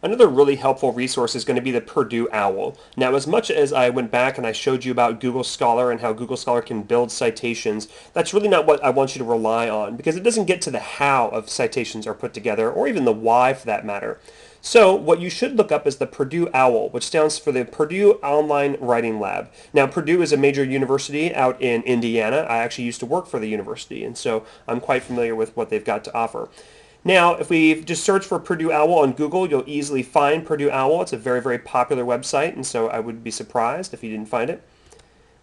Another really helpful resource is going to be the Purdue OWL. Now, as much as I went back and I showed you about Google Scholar and how Google Scholar can build citations, that's really not what I want you to rely on because it doesn't get to the how of citations are put together or even the why for that matter. So what you should look up is the Purdue OWL, which stands for the Purdue Online Writing Lab. Now, Purdue is a major university out in Indiana. I actually used to work for the university, and so I'm quite familiar with what they've got to offer. Now, if we just search for Purdue OWL on Google, you'll easily find Purdue OWL. It's a very, very popular website, and so I would be surprised if you didn't find it.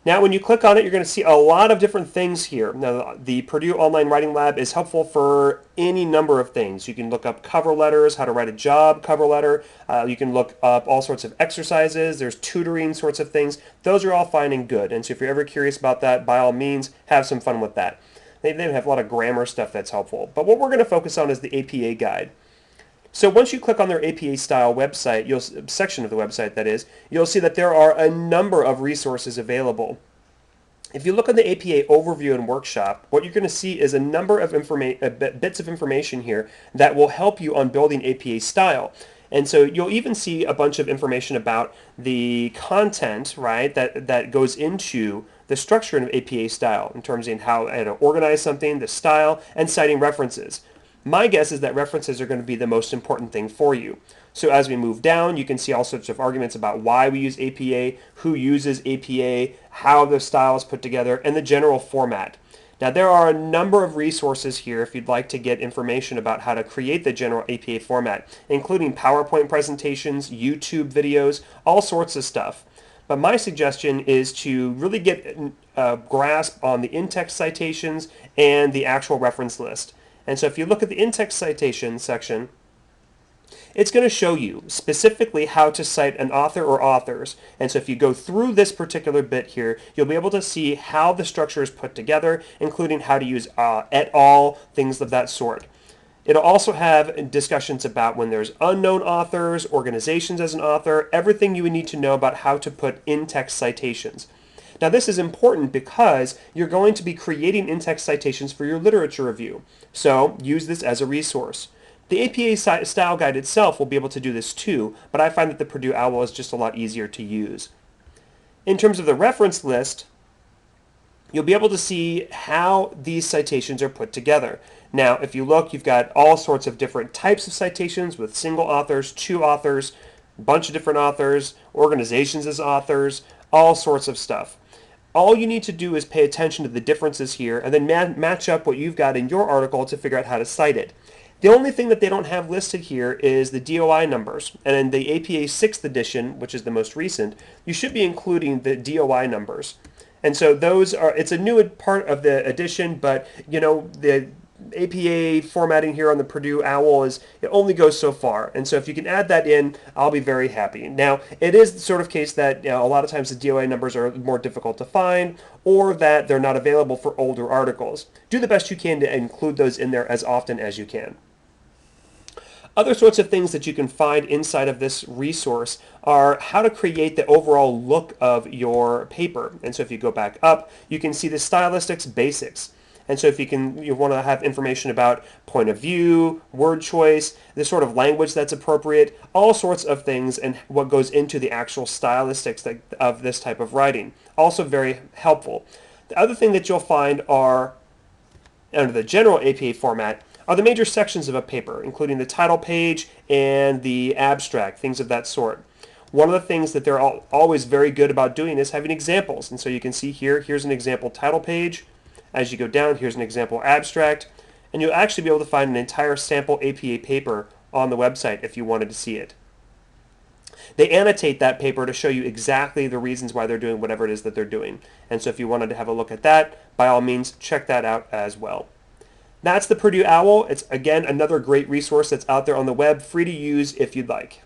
Now, when you click on it, you're going to see a lot of different things here. Now, the Purdue Online Writing Lab is helpful for any number of things. You can look up cover letters, how to write a job cover letter. You can look up all sorts of exercises. There's tutoring sorts of things. Those are all fine and good. And so if you're ever curious about that, by all means, have some fun with that. They have a lot of grammar stuff that's helpful. But what we're going to focus on is the APA guide. So once you click on their APA style website, section of the website that is, you'll see that there are a number of resources available. If you look at the APA overview and workshop, what you're going to see is a number of bits of information here that will help you on building APA style. And so you'll even see a bunch of information about the content, right, that goes into the structure of APA style in terms of how to organize something, the style, and citing references. My guess is that references are going to be the most important thing for you. So as we move down, you can see all sorts of arguments about why we use APA, who uses APA, how the style is put together, and the general format. Now there are a number of resources here if you'd like to get information about how to create the general APA format, including PowerPoint presentations, YouTube videos, all sorts of stuff. But my suggestion is to really get a grasp on the in-text citations and the actual reference list. And so if you look at the in-text citation section, it's going to show you specifically how to cite an author or authors. And so if you go through this particular bit here, you'll be able to see how the structure is put together, including how to use et al., things of that sort. It'll also have discussions about when there's unknown authors, organizations as an author, everything you would need to know about how to put in-text citations. Now this is important because you're going to be creating in-text citations for your literature review. So use this as a resource. The APA style guide itself will be able to do this too, but I find that the Purdue OWL is just a lot easier to use. In terms of the reference list, you'll be able to see how these citations are put together. Now, if you look, you've got all sorts of different types of citations with single authors, two authors, a bunch of different authors, organizations as authors, all sorts of stuff. All you need to do is pay attention to the differences here and then match up what you've got in your article to figure out how to cite it. The only thing that they don't have listed here is the DOI numbers. And in the APA 6th edition, which is the most recent, you should be including the DOI numbers. And so it's a new part of the edition, but the APA formatting here on the Purdue OWL it only goes so far. And so if you can add that in, I'll be very happy. Now, it is the sort of case that a lot of times the DOI numbers are more difficult to find or that they're not available for older articles. Do the best you can to include those in there as often as you can. Other sorts of things that you can find inside of this resource are how to create the overall look of your paper. And so if you go back up, you can see the stylistics basics. And so if you want to have information about point of view, word choice, the sort of language that's appropriate, all sorts of things and what goes into the actual stylistics of this type of writing. Also very helpful. The other thing that you'll find are, under the general APA format, are the major sections of a paper, including the title page and the abstract, things of that sort. One of the things that they're always very good about doing is having examples. And so you can see here's an example title page. As you go down, here's an example abstract. And you'll actually be able to find an entire sample APA paper on the website if you wanted to see it. They annotate that paper to show you exactly the reasons why they're doing whatever it is that they're doing. And so if you wanted to have a look at that, by all means, check that out as well. That's the Purdue OWL. It's, again, another great resource that's out there on the web, free to use if you'd like.